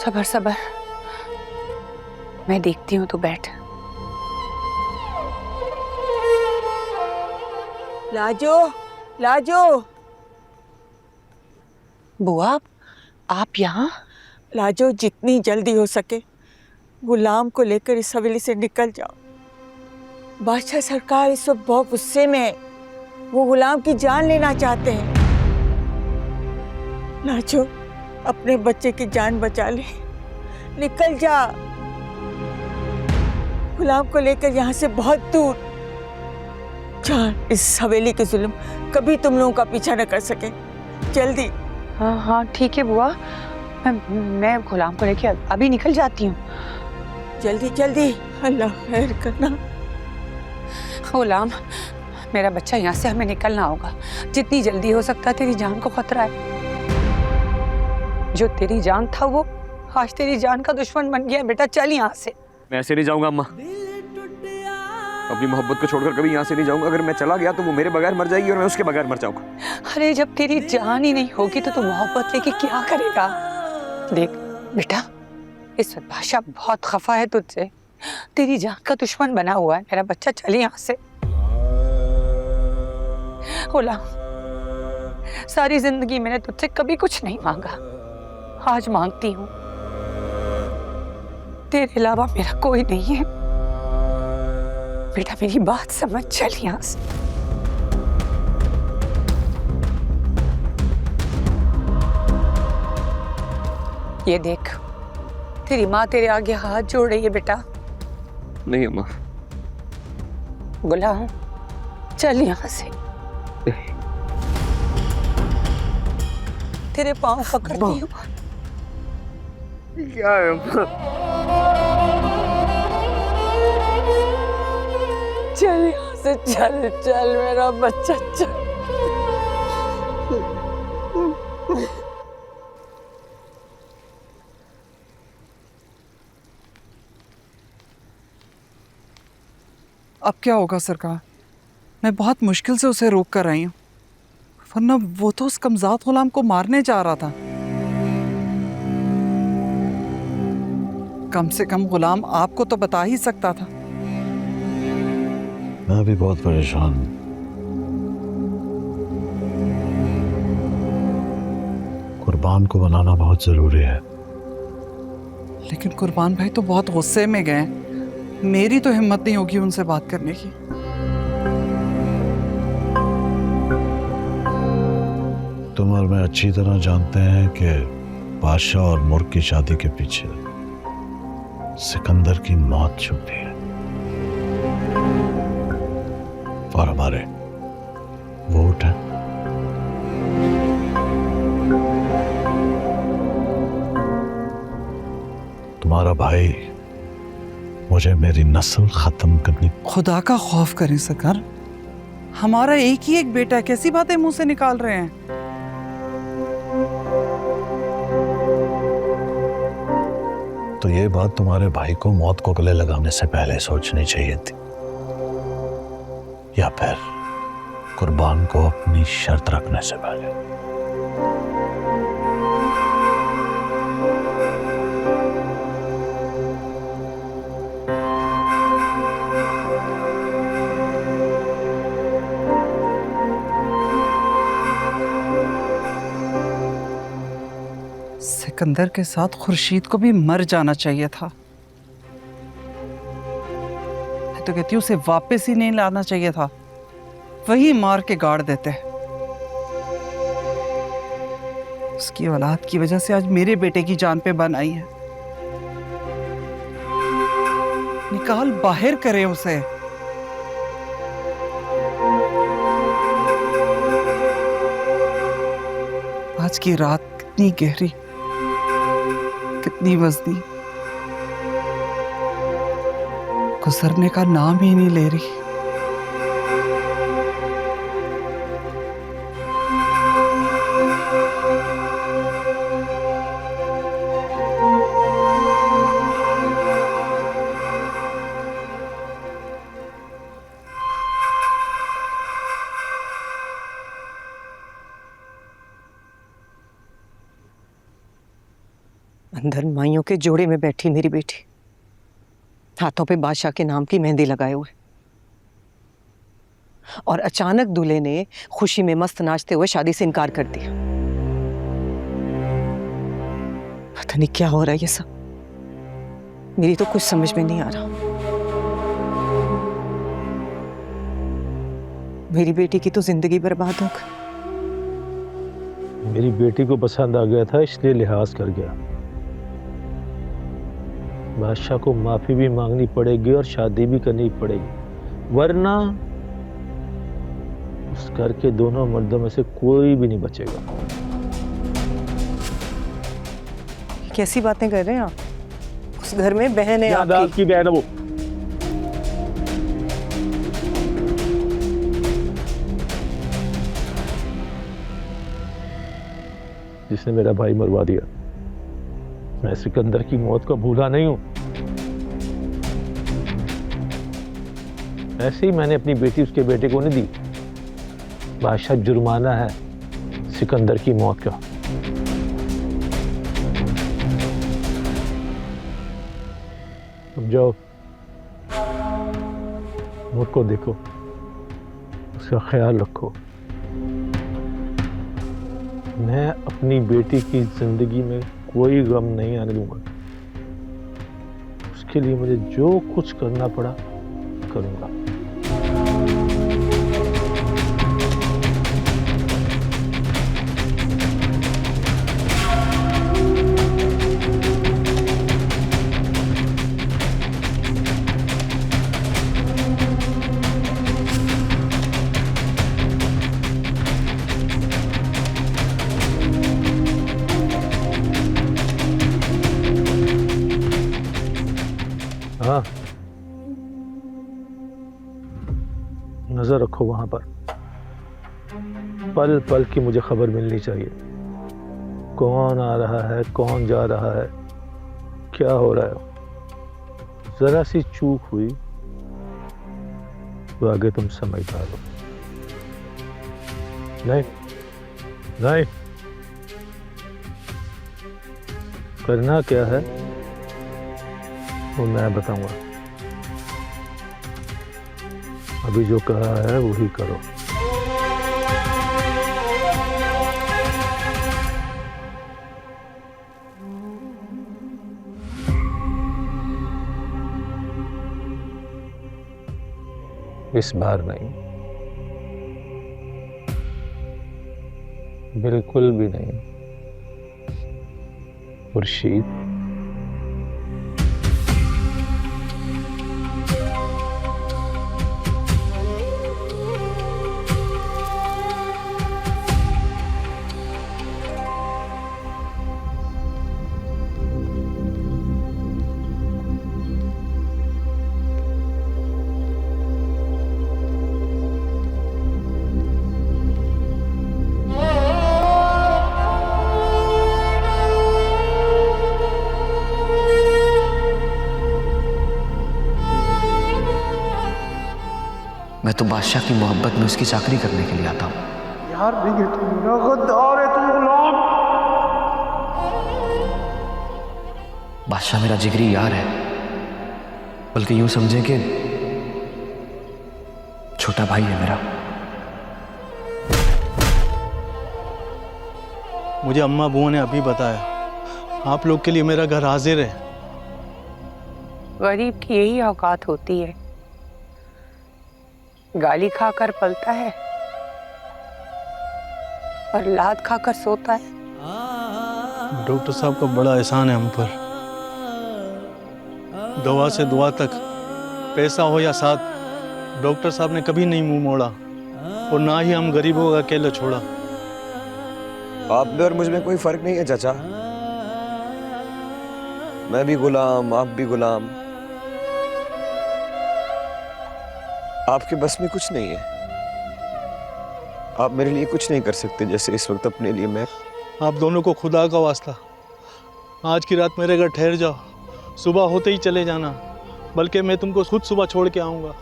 सबर सबर, मैं देखती हूँ, तू बैठ। लाजो, लाजो। बुआ, आप यहाँ? लाजो, जितनी जल्दी हो सके गुलाम को लेकर इस हवेली से निकल जाओ। बादशाह सरकार इस वक्त बहुत गुस्से में है। वो गुलाम की जान लेना चाहते हैं। लाजो, अपने बच्चे की जान बचा ले, निकल जा। गुलाम को लेकर यहाँ से बहुत दूर। जान, इस हवेली के जुल्म कभी तुम लोगों का पीछा न कर सके। जल्दी। हाँ हाँ ठीक है बुआ, मैं गुलाम को लेके अभी निकल जाती हूँ। जल्दी जल्दी, अल्लाह खैर करना। गुलाम, मेरा बच्चा यहाँ से हमें निकलना होगा। जितनी जल्दी हो सकता, तेरी जान को खतरा है। जो तेरी जान था वो आज तेरी जान का दुश्मन बन गया। बेटा चल यहाँ से। मैं ऐसे नहीं जाऊंगा अम्मा, अपनी मोहब्बत को छोड़कर कभी यहाँ से नहीं जाऊंगा। अगर मैं चला गया तो वो मेरे बगैर मर जाएगी और मैं उसके बगैर मर जाऊंगा। अरे जब तेरी जान ही नहीं होगी तो तू मोहब्बत लेके क्या करेगा? देख बेटा, इस वक्त बादशाह बहुत खफा है तुझसे, तेरी जान का दुश्मन बना हुआ है। मेरा बच्चा चल यहाँ से। गुलाम, सारी जिंदगी मैंने तुझसे कभी कुछ नहीं मांगा, आज मांगती हूँ। तेरे अलावा मेरा कोई नहीं है। बेटा मेरी बात समझ, चल यहाँ से। ये देख, तेरी माँ तेरे आगे हाथ जोड़ रही है बेटा। नहीं अम्मा। गुलाम चल यहाँ से। तेरे पाँव पकड़ती हूँ। क्या है अम्मा? चल यहाँ से, चल चल मेरा बच्चा चल। अब क्या होगा सरकार? मैं बहुत मुश्किल से उसे रोक कर आई हूँ, वरना वो तो उस कमजात गुलाम को मारने जा रहा था। कम से कम गुलाम आपको तो बता ही सकता था। मैं भी बहुत परेशान हूं। कुर्बान को बनाना बहुत जरूरी है। लेकिन कुर्बान भाई तो बहुत गुस्से में गए। मेरी तो हिम्मत नहीं होगी उनसे बात करने की। तुम और मैं अच्छी तरह जानते हैं कि बादशाह और मुर्ग की शादी के पीछे सिकंदर की मौत छुपी है और हमारे वोट है। तुम्हारा भाई मुझे मेरी नस्ल खत्म करनी। खुदा का खौफ करें सरकार, हमारा एक ही एक बेटा है, कैसी बातें मुंह से निकाल रहे हैं? तो ये बात तुम्हारे भाई को मौत को गले लगाने से पहले सोचनी चाहिए थी, या फिर कुर्बान को अपनी शर्त रखने से पहले। सिकंदर के साथ खुर्शीद को भी मर जाना चाहिए था। मैं तो कहती हूँ उसे वापस ही नहीं लाना चाहिए था, वही मार के गाड़ देते। उसकी औलाद की वजह से आज मेरे बेटे की जान पे बन आई है। निकाल बाहर करे उसे। आज की रात कितनी गहरी, कितनी वजनी, गुजरने का नाम ही नहीं ले रही। अंदर माइयों के जोड़े में बैठी मेरी बेटी, हाथों पे बादशाह के नाम की मेहंदी लगाए हुए, और अचानक दूल्हे ने खुशी में मस्त नाचते हुए शादी से इनकार कर दिया। पता नहीं क्या हो रहा है ये सब, मेरी तो कुछ समझ में नहीं आ रहा। मेरी बेटी की तो जिंदगी बर्बाद हो गई। मेरी बेटी को पसंद आ गया था इसलिए लिहाज कर गया। बादशाह को माफी भी मांगनी पड़ेगी और शादी भी करनी पड़ेगी, वरना उस घर के दोनों मर्दों में से कोई भी नहीं बचेगा। कैसी बातें कर रहे हैं आप? उस घर में बहन है आपकी। आपकी बहन है वो। जिसने मेरा भाई मरवा दिया। मैं सिकंदर की मौत को भूला नहीं हूं। ऐसे ही मैंने अपनी बेटी उसके बेटे को नहीं दी। बादशाह जुर्माना है सिकंदर की मौत का। अब जाओ, मुझको देखो, उसका ख्याल रखो। मैं अपनी बेटी की जिंदगी में कोई गम नहीं आने दूंगा। उसके लिए मुझे जो कुछ करना पड़ा करूंगा। हाँ, नजर रखो वहां पर। पल पल की मुझे खबर मिलनी चाहिए। कौन आ रहा है, कौन जा रहा है, क्या हो रहा है। जरा सी चूक हुई तो आगे तुम समझदार हो। नहीं नहीं, करना क्या है वो मैं बताऊंगा। अभी जो कहा है वही करो। इस बार नहीं, बिल्कुल भी नहीं। खुर्शीद, मैं तो बादशाह की मोहब्बत में उसकी चाकरी करने के लिए आता हूँ। यार नहीं, तू मेरा गद्दार है, तू गुलाम। बादशाह मेरा जिगरी यार है, बल्कि यूं समझे कि छोटा भाई है मेरा। मुझे अम्मा बुआ ने अभी बताया आप लोग के लिए मेरा घर हाजिर है। गरीब की यही औकात होती है, गाली खाकर पलता है और लात खाकर सोता है। डॉक्टर साहब का बड़ा एहसान है हम पर। दवा से दुआ तक, पैसा हो या साथ, डॉक्टर साहब ने कभी नहीं मुंह मोड़ा और ना ही हम गरीबों का अकेला छोड़ा। आप में और मुझ में कोई फर्क नहीं है चाचा। मैं भी गुलाम, आप भी गुलाम। आपके बस में कुछ नहीं है। आप मेरे लिए कुछ नहीं कर सकते जैसे इस वक्त अपने लिए मैं। आप दोनों को खुदा का वास्ता, आज की रात मेरे घर ठहर जाओ, सुबह होते ही चले जाना, बल्कि मैं तुमको खुद सुबह छोड़ के आऊंगा।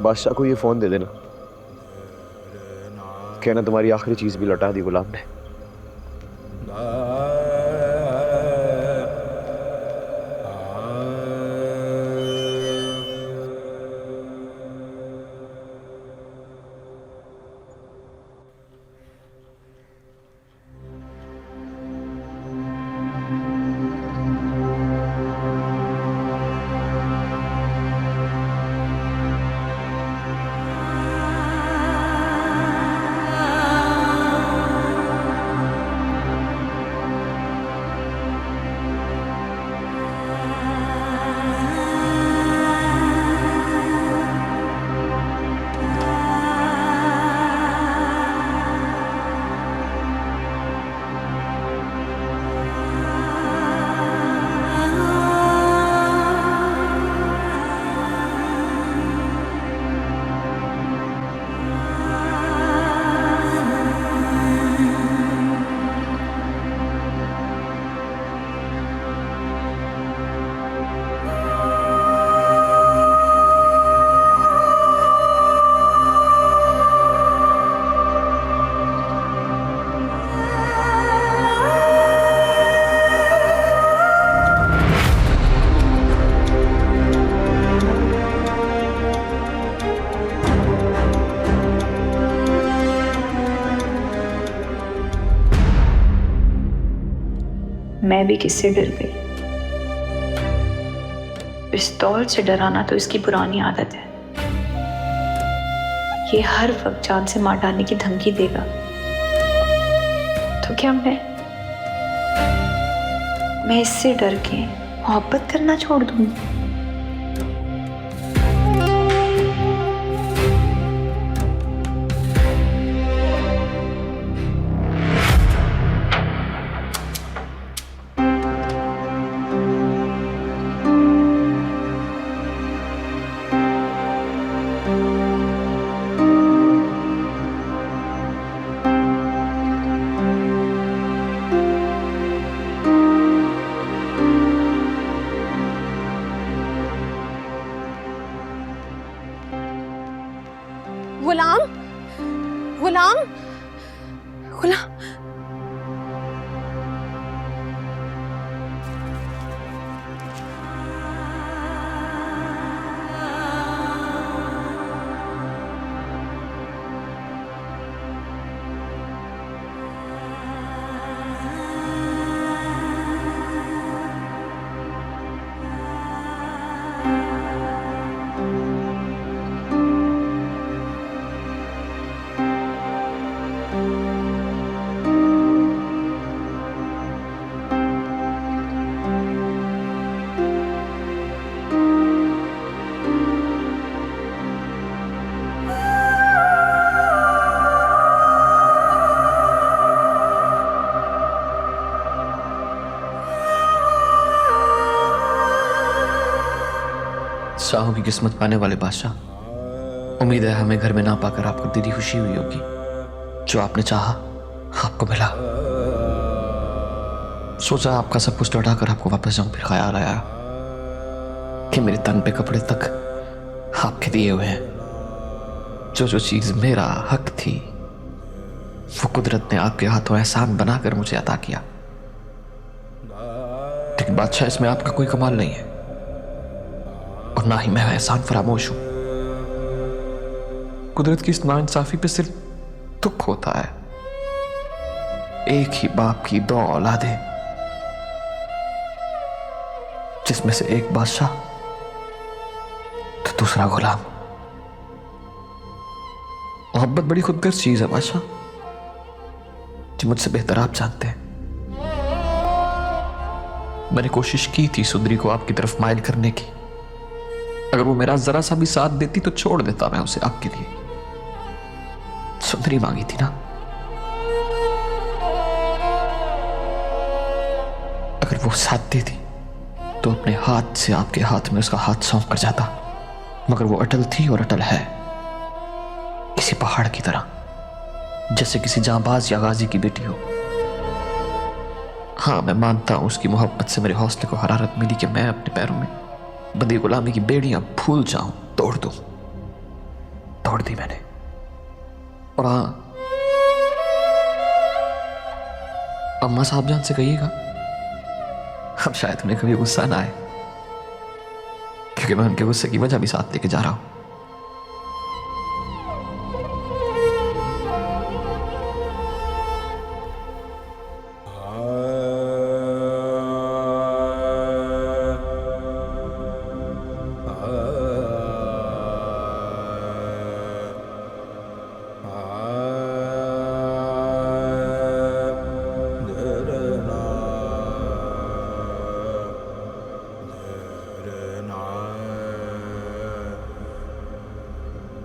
बादशाह को ये फोन दे देना, कहना तुम्हारी आखिरी चीज भी लौटा दी गुलाम ने। मैं भी किससे डर गई। पिस्तौल से डराना तो इसकी पुरानी आदत है। ये हर वक्त जान से मार डालने की धमकी देगा, तो क्या मैं इससे डर के मोहब्बत करना छोड़ दूंगी? गुलाम, गुलाम, गुलाम। शाहों की किस्मत पाने वाले बादशाह, उम्मीद है हमें घर में ना पाकर आपको दिली खुशी हुई होगी। जो आपने चाहा आपको मिला। सोचा आपका सब कुछ लौटा कर आपको वापस जाऊं, फिर ख्याल आया कि मेरे तन पे कपड़े तक आपके दिए हुए हैं। जो चीज मेरा हक थी वो कुदरत ने आपके हाथों एहसान बनाकर मुझे अता किया। लेकिन बादशाह, इसमें आपका कोई कमाल नहीं है और ना ही मैं एहसान फरामोश हूं। कुदरत की इस नाइंसाफी पे सिर्फ दुख होता है। एक ही बाप की दो औलादें, जिसमें से एक बादशाह तो दूसरा गुलाम। मोहब्बत बड़ी खुदगर्ज चीज है बादशाह, जो मुझसे बेहतर आप जानते हैं। मैंने कोशिश की थी सुंदरी को आपकी तरफ माइल करने की। अगर वो मेरा जरा सा भी साथ देती तो छोड़ देता मैं उसे आपके लिए। सुंदरी मांगी थी ना। अगर वो साथ देती तो अपने हाथ से आपके हाथ में उसका हाथ सौंप कर जाता। मगर वो अटल थी और अटल है, किसी पहाड़ की तरह, जैसे किसी जांबाज या गाजी की बेटी हो। हाँ, मैं मानता हूं उसकी मोहब्बत से मेरे हौसले को हरारत मिली कि मैं अपने पैरों में बंदी गुलामी की बेड़ियां भूल जाऊं, तोड़ दूं। तोड़ दी मैंने। और हाँ, अम्मा साहब जान से कहिएगा अब शायद उन्हें कभी गुस्सा ना आए, क्योंकि मैं उनके गुस्से की वजह भी साथ लेके जा रहा हूं।